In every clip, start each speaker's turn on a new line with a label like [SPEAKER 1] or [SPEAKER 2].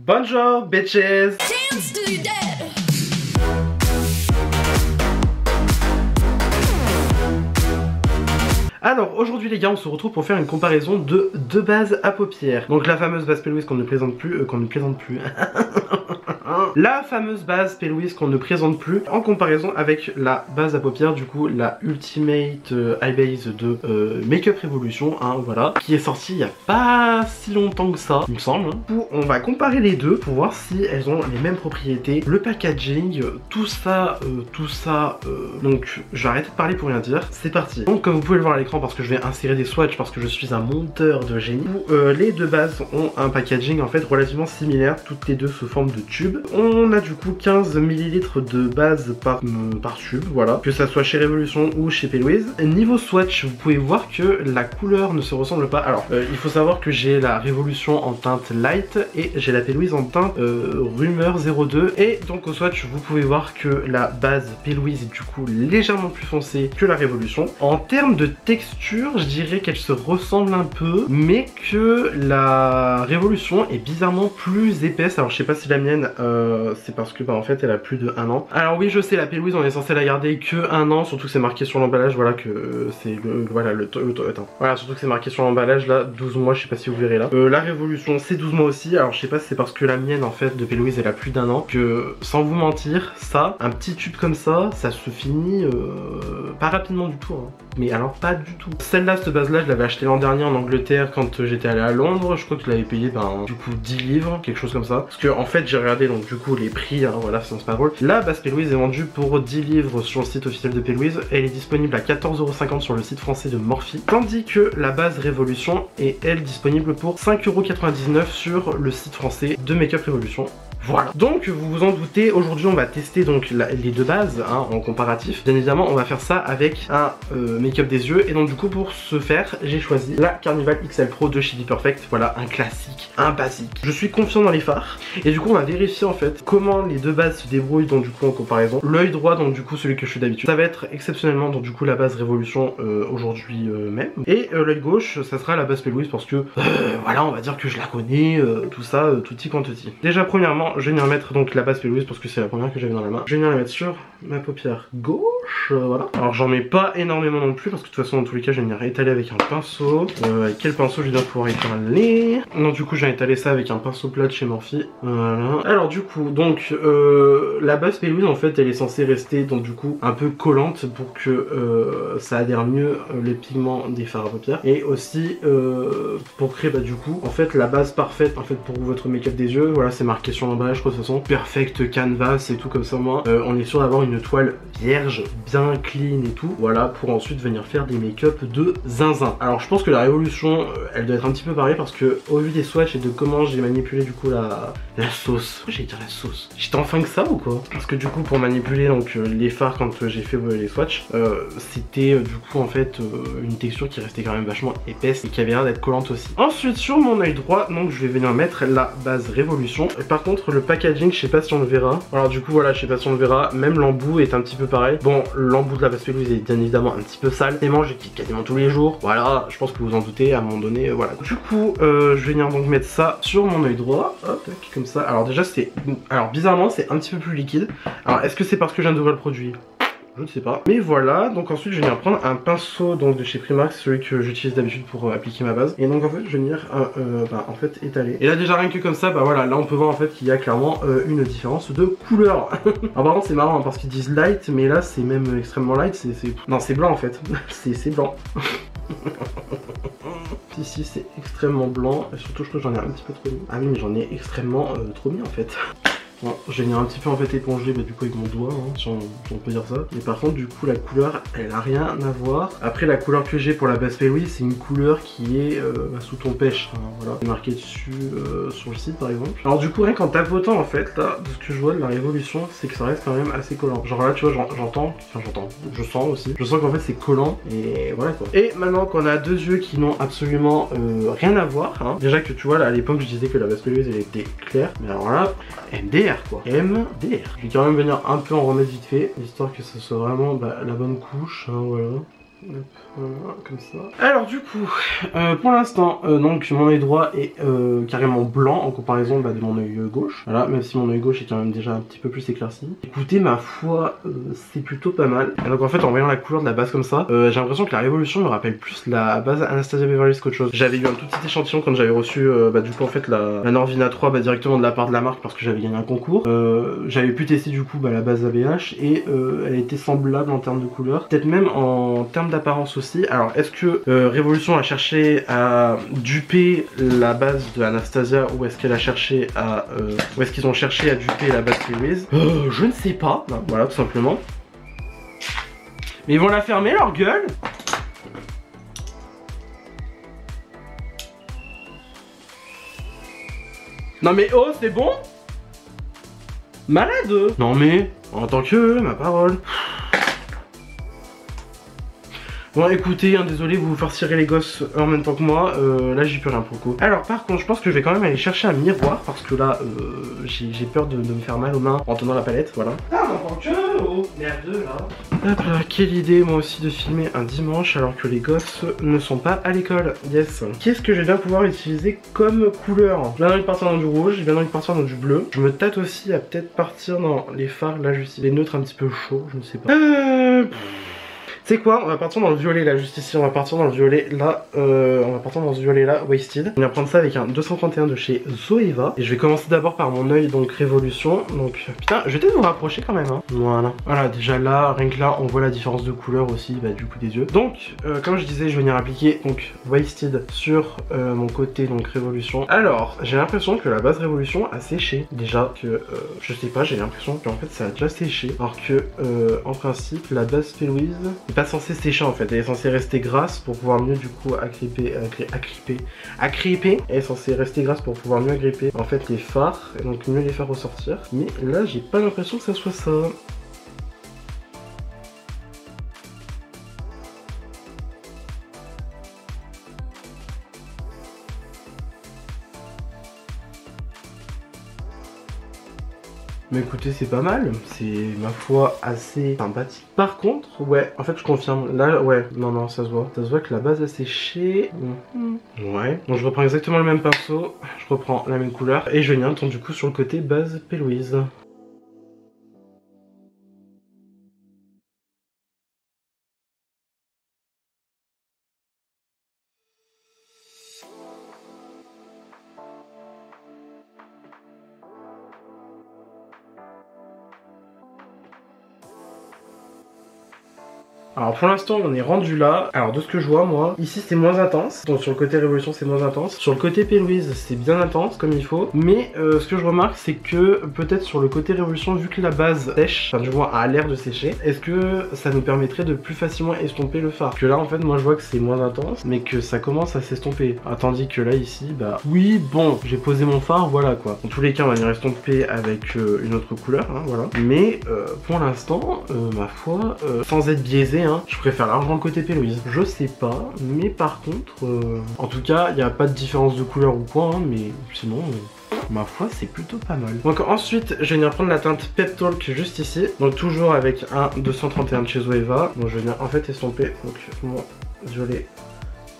[SPEAKER 1] Bonjour bitches. Alors aujourd'hui les gars, on se retrouve pour faire une comparaison de deux bases à paupières. Donc la fameuse base P. Louise qu'on ne présente plus, la fameuse base P. Louise qu'on ne présente plus en comparaison avec la base à paupières, du coup la Ultimate Eye Base de Make-up Revolution, hein, voilà, qui est sortie il n'y a pas si longtemps que ça, il me semble. Où on va comparer les deux pour voir si elles ont les mêmes propriétés, le packaging, tout ça. Donc je vais arrêter de parler pour rien dire, c'est parti. Donc comme vous pouvez le voir à l'écran, parce que je vais insérer des swatchs parce que je suis un monteur de génie, où les deux bases ont un packaging en fait relativement similaire, toutes les deux sous forme de tube. On a du coup 15 ml de base par tube, voilà, que ça soit chez Revolution ou chez P. Louise. Niveau swatch, vous pouvez voir que la couleur ne se ressemble pas. Alors il faut savoir que j'ai la Revolution en teinte light et j'ai la P. Louise en teinte Rumeur 02, et donc au swatch vous pouvez voir que la base P. Louise est du coup légèrement plus foncée que la Revolution. En termes de texture, je dirais qu'elle se ressemble un peu, mais que la Revolution est bizarrement plus épaisse. Alors je sais pas si la mienne c'est parce que en fait elle a plus de 1 an. Alors oui, je sais, la P. Louise on est censé la garder que 1 an, surtout que c'est marqué sur l'emballage, voilà, que c'est voilà, surtout que c'est marqué sur l'emballage là, 12 mois, je sais pas si vous verrez là. La Révolution c'est 12 mois aussi. Alors je sais pas si c'est parce que la mienne en fait de P. Louise elle a plus d'1 an, que sans vous mentir, ça, un petit tube comme ça se finit pas rapidement du tout, hein. Mais alors pas du tout. Celle-là, cette base là, je l'avais acheté l'an dernier en Angleterre quand j'étais allé à Londres. Je crois que je l'avais payé du coup 10 livres, quelque chose comme ça. Parce que en fait j'ai regardé donc du coup les prix, hein, voilà, sinon c'est pas drôle. La base P. Louise est vendue pour 10 livres sur le site officiel de P. Louise. Elle est disponible à 14,50 € sur le site français de Morphe. Tandis que la base Révolution est elle disponible pour 5,99 € sur le site français de Make-up Revolution. Voilà. Donc vous vous en doutez, aujourd'hui on va tester donc les deux bases, hein, en comparatif. Bien évidemment on va faire ça avec un make-up des yeux, et donc du coup pour ce faire j'ai choisi la Carnival XL Pro de chez Be Perfect. Voilà, un classique, un basique. Je suis confiant dans les fards, et du coup on va vérifier en fait comment les deux bases se débrouillent donc du coup en comparaison. L'œil droit, donc du coup celui que je suis d'habitude, ça va être exceptionnellement donc du coup la base Révolution aujourd'hui même, et l'œil gauche ça sera la base P. Louise parce que voilà, on va dire que je la connais, tout ça, tutti quantuti. Déjà premièrement je vais venir mettre donc la base P. Louise parce que c'est la première que j'avais dans la main. Je vais venir la mettre sur ma paupière gauche, voilà. Alors j'en mets pas énormément non plus parce que de toute façon dans tous les cas je vais venir étaler avec un pinceau. Avec quel pinceau je vais bien pouvoir étaler? Non, du coup je vais étaler ça avec un pinceau plat de chez Morphe. Voilà. Alors du coup donc la base P. Louise en fait elle est censée rester donc du coup un peu collante pour que ça adhère mieux les pigments des fards à paupières, et aussi pour créer du coup en fait la base parfaite en fait pour votre make-up des yeux. Voilà, c'est marqué sur l'emballage. Je crois de toute façon perfect canvas et tout, comme ça au moins on est sûr d'avoir une toile vierge bien clean et tout, voilà, pour ensuite venir faire des make-up de zinzin. Alors je pense que la Révolution elle doit être un petit peu pareille parce que au vu des swatchs et de comment j'ai manipulé du coup la sauce, j'ai dit la sauce, j'étais enfin que ça ou quoi? Parce que du coup pour manipuler donc les fards quand j'ai fait les swatchs, c'était du coup en fait une texture qui restait quand même vachement épaisse et qui avait l'air d'être collante aussi. Ensuite sur mon œil droit donc je vais venir mettre la base Révolution. Par contre le packaging, je sais pas si on le verra. Alors du coup voilà, je sais pas si on le verra, même l'embout est un petit peu pareil. Bon, l'embout de la base P. Louise est bien évidemment un petit peu sale, et moi j'utilise quasiment tous les jours, voilà, je pense que vous en doutez à un moment donné, voilà. Du coup je vais venir donc mettre ça sur mon œil droit, hop, comme ça. Alors déjà c'est, alors bizarrement c'est un petit peu plus liquide. Alors est-ce que c'est parce que je viens d'ouvrir le produit? Je ne sais pas. Mais voilà, donc ensuite je vais venir prendre un pinceau donc de chez Primark, celui que j'utilise d'habitude pour appliquer ma base. Et donc en fait je vais venir en fait étaler. Et là déjà rien que comme ça, voilà, là on peut voir en fait qu'il y a clairement une différence de couleur. Alors par contre c'est marrant hein, parce qu'ils disent light, mais là c'est même extrêmement light, non c'est blanc en fait. c'est blanc. Ici c'est extrêmement blanc, et surtout je trouve que j'en ai un petit peu trop mis. Ah oui, mais j'en ai extrêmement trop mis en fait. Bon, je vais venir un petit peu en fait éponger du coup avec mon doigt, hein, si on peut dire ça. Mais par contre du coup la couleur elle a rien à voir. Après la couleur que j'ai pour la base P. Louise c'est une couleur qui est sous ton pêche, hein, voilà. C'est marqué dessus sur le site par exemple. Alors du coup rien qu'en tapotant en fait là, de ce que je vois de la Révolution, c'est que ça reste quand même assez collant. Genre là tu vois je sens aussi. Je sens qu'en fait c'est collant, et voilà quoi. Et maintenant qu'on a deux yeux qui n'ont absolument rien à voir, hein. Déjà que tu vois là à l'époque je disais que la base P. Louise elle était claire, mais alors là MDR quoi, MDR. Je vais quand même venir un peu en remettre vite fait, histoire que ce soit vraiment la bonne couche, hein, voilà. Hop, voilà, comme ça. Alors du coup, pour l'instant, donc mon œil droit est carrément blanc en comparaison de mon œil gauche. Voilà, même si mon œil gauche est quand même déjà un petit peu plus éclairci. Écoutez, ma foi, c'est plutôt pas mal. Et donc en fait, en voyant la couleur de la base comme ça, j'ai l'impression que la Révolution me rappelle plus la base Anastasia Beverly Hills qu'autre chose. J'avais eu un tout petit échantillon quand j'avais reçu du coup en fait la Norvina 3 directement de la part de la marque parce que j'avais gagné un concours. J'avais pu tester du coup la base ABH et elle était semblable en termes de couleur, peut-être même en termes d'apparence aussi. Alors est-ce que Révolution a cherché à duper la base de Anastasia ou est-ce qu'elle a cherché à ou est-ce qu'ils ont cherché à duper la base Louise? Je ne sais pas. Non, voilà, tout simplement. Mais ils vont la fermer leur gueule. Non mais oh, c'est bon? Malade. Non mais en tant que ma parole. Bon écoutez, hein, désolé vous farcirez les gosses en même temps que moi, là j'y peux rien pour le coup. Alors par contre je pense que je vais quand même aller chercher un miroir parce que là j'ai peur de me faire mal aux mains en tenant la palette, voilà. Ah en tant que oh merde là. Hop là, quelle idée moi aussi de filmer un dimanche alors que les gosses ne sont pas à l'école, yes. Qu'est-ce que je vais bien pouvoir utiliser comme couleur? J'ai bien envie de partir dans du rouge, j'ai bien envie de partir dans du bleu. Je me tâte aussi à peut-être partir dans les fards, là juste les neutres un petit peu chauds, je ne sais pas. C'est quoi? On va partir dans le violet là, juste ici, on va partir dans le violet là, Wasted. On va prendre ça avec un 231 de chez Zoeva. Et je vais commencer d'abord par mon œil, donc Révolution. Donc putain, je vais peut-être vous rapprocher quand même, hein. Voilà. Voilà, déjà là, rien que là, on voit la différence de couleur aussi, du coup des yeux. Donc, comme je disais, je vais venir appliquer donc Wasted sur mon côté, donc Révolution. Alors, j'ai l'impression que la base Révolution a séché. Déjà que, je sais pas, j'ai l'impression qu'en fait ça a déjà séché. Alors que, en principe, la base Louise pas censée sécher en fait, elle est censée rester grasse pour pouvoir mieux du coup agripper. Elle est censée rester grasse pour pouvoir mieux agripper en fait les fards, et donc mieux les faire ressortir. Mais là j'ai pas l'impression que ça soit ça. Mais écoutez, c'est pas mal, c'est ma foi assez sympathique. Par contre, ouais, en fait je confirme, là, ouais, non, ça se voit que la base a séché. Ouais, donc je reprends exactement le même pinceau, je reprends la même couleur, et je viens du coup sur le côté base P. Louise. Alors pour l'instant on est rendu là. Alors de ce que je vois moi, ici c'est moins intense. Donc sur le côté Révolution c'est moins intense. Sur le côté P. Louise c'est bien intense comme il faut. Mais ce que je remarque c'est que peut-être sur le côté Révolution, vu que la base sèche, enfin du moins a l'air de sécher, est-ce que ça nous permettrait de plus facilement estomper le fard? Parce que là en fait moi je vois que c'est moins intense, mais que ça commence à s'estomper. Tandis que là ici, oui bon, j'ai posé mon fard, voilà quoi. Dans tous les cas on va venir estomper avec une autre couleur, hein, voilà. Mais pour l'instant, ma foi, sans être biaisé, hein, je préfère largement le côté P. Louise. Je sais pas, mais par contre, en tout cas, il n'y a pas de différence de couleur ou quoi, hein, mais sinon, ma foi, c'est plutôt pas mal. Donc ensuite, je vais venir prendre la teinte Pep Talk juste ici. Donc toujours avec un 231 de chez Zoeva. Donc je vais venir en fait estomper donc mon violet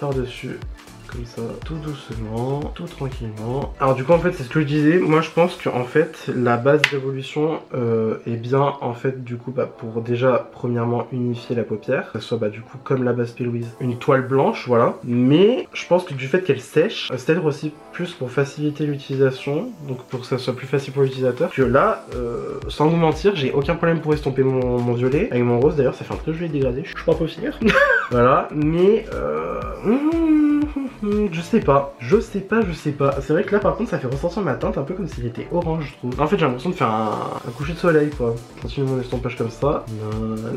[SPEAKER 1] par-dessus. Comme ça, tout doucement, tout tranquillement. Alors du coup en fait c'est ce que je disais, moi je pense que en fait la base d'évolution est bien en fait du coup pour déjà premièrement unifier la paupière, que ça soit du coup comme la base P. Louise, une toile blanche, voilà. Mais je pense que du fait qu'elle sèche, c'est-à-dire aussi plus pour faciliter l'utilisation, donc pour que ça soit plus facile pour l'utilisateur, que là, sans vous mentir, j'ai aucun problème pour estomper mon violet, avec mon rose d'ailleurs ça fait un très joli dégradé, je suis pas peu fier. Voilà, mais je sais pas. C'est vrai que là par contre ça fait ressortir ma teinte un peu comme s'il était orange je trouve. En fait j'ai l'impression de faire un coucher de soleil quoi. Je continue mon estompage comme ça.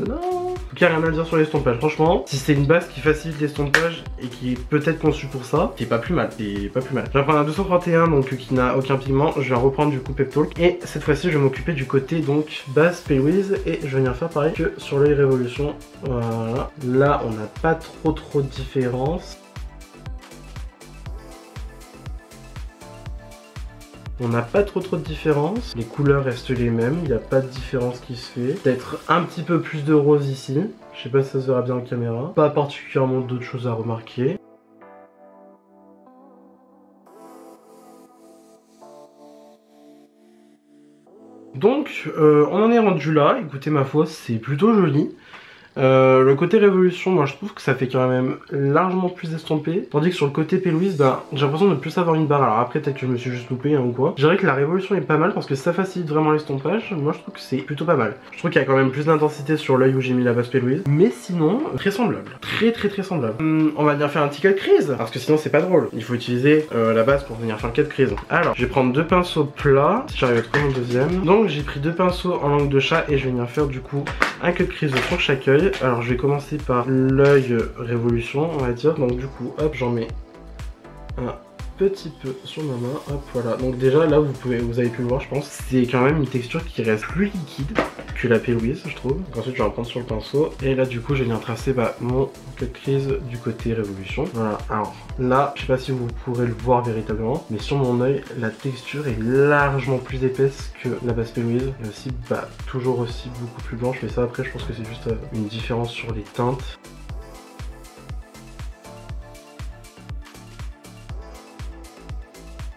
[SPEAKER 1] Non. En tout cas rien à dire sur l'estompage. Franchement, si c'est une base qui facilite l'estompage et qui est peut-être conçue pour ça, c'est pas plus mal. Je vais prendre un 231 donc qui n'a aucun pigment. Je vais reprendre du coup Pep Talk. Et cette fois-ci je vais m'occuper du côté donc base P. Louise et je vais venir faire pareil que sur l'œil Révolution. Voilà. Là on n'a pas trop de différence. On n'a pas trop de différence. Les couleurs restent les mêmes, il n'y a pas de différence qui se fait. Peut-être un petit peu plus de rose ici. Je sais pas si ça se verra bien en caméra. Pas particulièrement d'autres choses à remarquer. Donc, on en est rendu là. Écoutez, ma foi, c'est plutôt joli. Le côté révolution, moi je trouve que ça fait quand même largement plus estompé. Tandis que sur le côté P. Louise, bah, j'ai l'impression de ne plus avoir une barre. Alors après, peut-être que je me suis juste loupé ou quoi. Je dirais que la révolution est pas mal parce que ça facilite vraiment l'estompage. Moi je trouve que c'est plutôt pas mal. Je trouve qu'il y a quand même plus d'intensité sur l'œil où j'ai mis la base P. Louise. Mais sinon, très semblable. Très semblable. On va venir faire un petit cas de crise. Parce que sinon c'est pas drôle. Il faut utiliser la base pour venir faire le cas de crise. Alors, je vais prendre 2 pinceaux plats. Si j'arrive à trouver mon deuxième. Donc j'ai pris 2 pinceaux en langue de chat et je vais venir faire du coup un cut de crise pour chaque œil. Alors je vais commencer par l'œil révolution, on va dire. Donc du coup, hop, j'en mets un petit peu sur ma main. Hop, voilà. Donc déjà là, vous avez pu le voir, je pense. C'est quand même une texture qui reste plus liquide que la P. Louise, je trouve. Donc ensuite, je vais reprendre sur le pinceau. Et là, du coup, je viens tracer mon cut de crise du côté révolution. Voilà. Alors là, je sais pas si vous pourrez le voir véritablement, mais sur mon œil, la texture est largement plus épaisse que la base P. Louise. Et aussi, bah, toujours aussi beaucoup plus blanche. Mais ça, après, je pense que c'est juste une différence sur les teintes.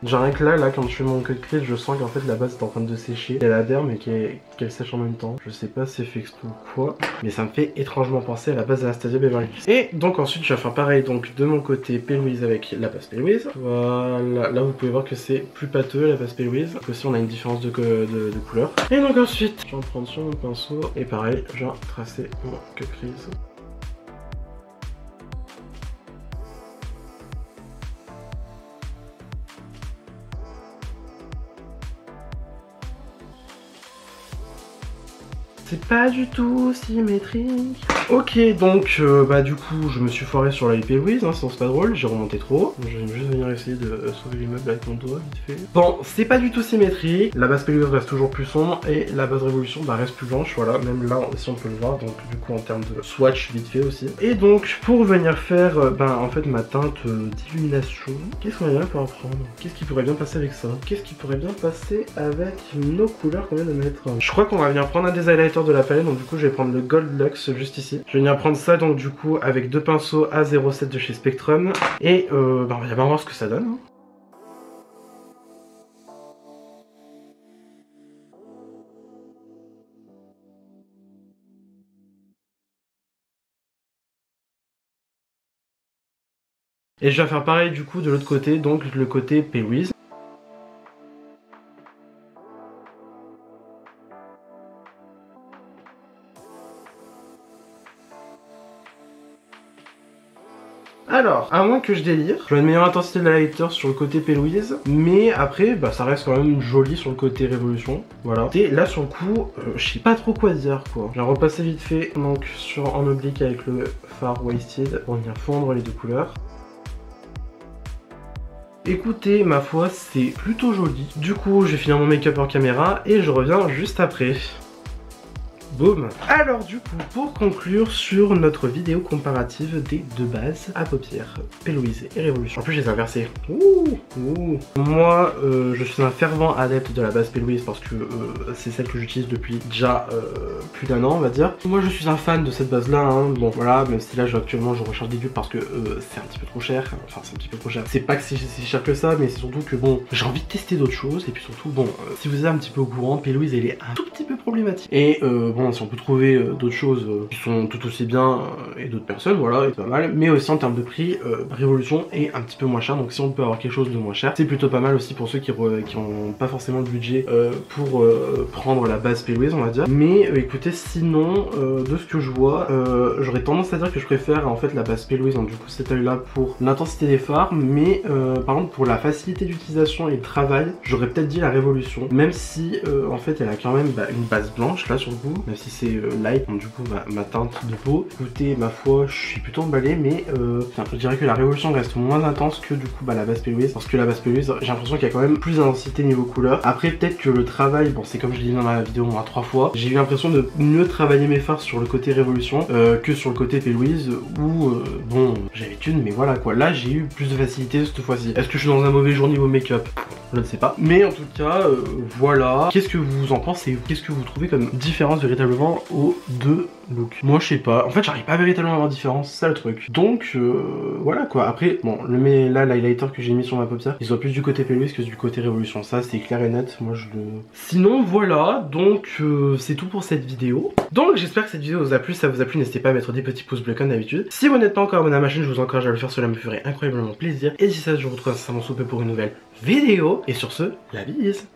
[SPEAKER 1] Genre rien que là, quand je fais mon cut de crise, je sens qu'en fait la base est en train de sécher. Elle adhère mais qu'elle sèche en même temps. Je sais pas si c'est fait exprès ou quoi, mais ça me fait étrangement penser à la base d'Anastasia Beverly Hills. Et donc ensuite je vais faire pareil donc de mon côté P. Louise avec la base P. Louise. Voilà, là vous pouvez voir que c'est plus pâteux la base P. Louise. Donc aussi on a une différence de couleur. Et donc ensuite je vais en prendre sur mon pinceau et pareil je vais tracer mon cut de crise. C'est pas du tout symétrique. Ok, donc bah du coup je me suis foiré sur la P. Louise, hein, sinon c'est pas drôle, j'ai remonté trop. Je vais juste venir essayer de sauver l'immeuble avec mon doigt vite fait. Bon, c'est pas du tout symétrique. La base P. Louise reste toujours plus sombre et la base révolution bah, reste plus blanche. Voilà, même là aussi on peut le voir. Donc du coup en termes de swatch vite fait aussi. Et donc pour venir faire en fait ma teinte d'illumination, qu'est-ce qu'on va bien pouvoir prendre? Qu'est-ce qui pourrait bien passer avec ça? Qu'est-ce qui pourrait bien passer avec nos couleurs qu'on vient de mettre? Je crois qu'on va venir prendre un des highlighters de la palette, donc du coup je vais prendre le Gold Luxe juste ici. Je vais venir prendre ça donc du coup avec 2 pinceaux A07 de chez Spectrum et on va bien voir ce que ça donne. Hein. Et je vais faire pareil du coup de l'autre côté, donc le côté P. Louise. Alors, à moins que je délire, je vais une meilleure intensité de l'highlighter sur le côté P. Louise, mais après, bah, ça reste quand même joli sur le côté Révolution, voilà. Et là, sur le coup, je sais pas trop quoi dire, quoi. Je vais repasser vite fait, donc, en oblique avec le Far Wasted, pour venir fondre les deux couleurs. Écoutez, ma foi, c'est plutôt joli. Du coup, je vais finir mon make-up en caméra, et je reviens juste après. Boum. Alors du coup, pour conclure sur notre vidéo comparative des deux bases à paupières, P. Louise et Révolution. En plus, je les ai inversées. Moi, je suis un fervent adepte de la base P. Louise parce que c'est celle que j'utilise depuis déjà plus d'1 an, on va dire. Moi, je suis un fan de cette base-là. Hein. Bon, voilà, même si là, actuellement, je recharge des dupes parce que c'est un petit peu trop cher. Enfin, c'est un petit peu trop cher. C'est pas que c'est si cher que ça, mais c'est surtout que bon, j'ai envie de tester d'autres choses. Et puis surtout, bon, si vous êtes un petit peu au courant, P. Louise, elle est un tout petit peu problématique. Et bon, si on peut trouver d'autres choses qui sont tout aussi bien et d'autres personnes, voilà, c'est pas mal. Mais aussi en termes de prix, Révolution est un petit peu moins cher. Donc si on peut avoir quelque chose de moins cher, c'est plutôt pas mal aussi pour ceux qui ont pas forcément le budget pour prendre la base P. Louise, on va dire. Mais écoutez, sinon, de ce que je vois, j'aurais tendance à dire que je préfère en fait la base P. Louise, donc du coup cet œil là pour l'intensité des fards, mais par contre pour la facilité d'utilisation et de travail, j'aurais peut-être dit la Révolution, même si en fait elle a quand même une base blanche là sur le coup, même si c'est light, donc du coup ma teinte de peau. Écoutez, ma foi, je suis plutôt emballé, mais je dirais que la Révolution reste moins intense que du coup la base P. Louise, parce que la base P. Louise, j'ai l'impression qu'il y a quand même plus d'intensité niveau couleur. Après peut-être que le travail, bon c'est comme je l'ai dit dans la vidéo au moins 3 fois, j'ai eu l'impression de mieux travailler mes fards sur le côté Révolution que sur le côté P. Louise, où bon j'ai l'habitude, mais voilà quoi, là j'ai eu plus de facilité cette fois-ci. Est-ce que je suis dans un mauvais jour niveau make-up? je ne sais pas. Mais en tout cas, voilà. Qu'est-ce que vous en pensez? Qu'est-ce que vous trouvez comme différence véritablement aux deux looks? Moi je sais pas, en fait j'arrive pas véritablement à voir différence, c'est ça le truc. Donc voilà quoi. Après, bon, là l'highlighter que j'ai mis sur ma paupière, il soit plus du côté Pale Whisk que du côté Révolution, ça c'est clair et net, moi je le... Sinon voilà, donc c'est tout pour cette vidéo. Donc j'espère que cette vidéo vous a plu, si ça vous a plu n'hésitez pas à mettre des petits pouces bleus comme d'habitude. Si vous n'êtes pas encore abonné à ma chaîne, je vous encourage à le faire, cela me ferait incroyablement plaisir. Et d'ici ça, je vous retrouve incessamment sous peu pour une nouvelle vidéo. Et sur ce, la bise.